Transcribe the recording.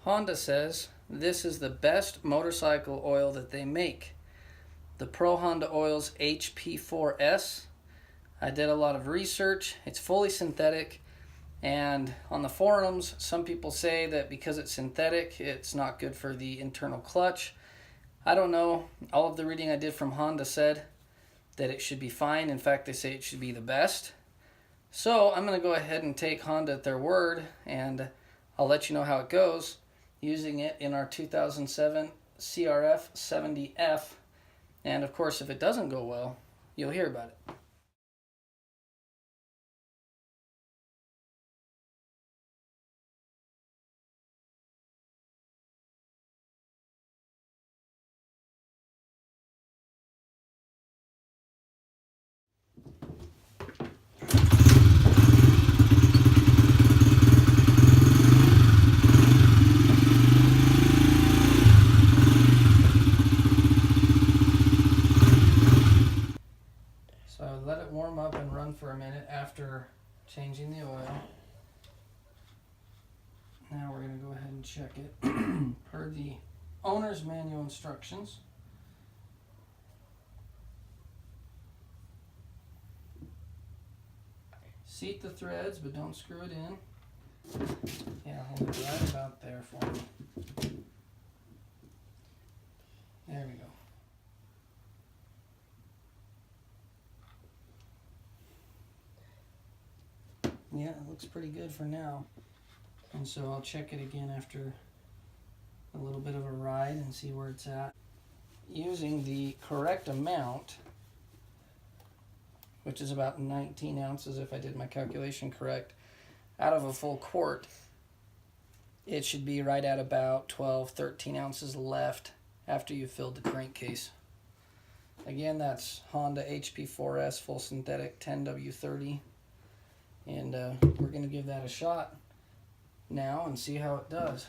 Honda says this is the best motorcycle oil that they make. The Pro Honda Oil's HP4S. I did a lot of research. It's fully synthetic, and on the forums some people say that because it's synthetic it's not good for the internal clutch. I don't know. All of the reading I did from Honda said that it should be fine. In fact, they say it should be the best. So I'm going to go ahead and take Honda at their word, and I'll let you know how it goes using it in our 2007 CRF70F. And of course, if it doesn't go well, you'll hear about it. So let it warm up and run for a minute after changing the oil. Now we're going to go ahead and check it per the owner's manual instructions. Seat the threads, but don't screw it in. Yeah, hold it right about there for me. There we go. Yeah, it looks pretty good for now. And so I'll check it again after a little bit of a ride and see where it's at. Using the correct amount, which is about 19 ounces if I did my calculation correct, out of a full quart, it should be right at about 12, 13 ounces left after you've filled the crankcase. Again, that's Honda HP4S full synthetic 10W30. And we're going to give that a shot now and see how it does.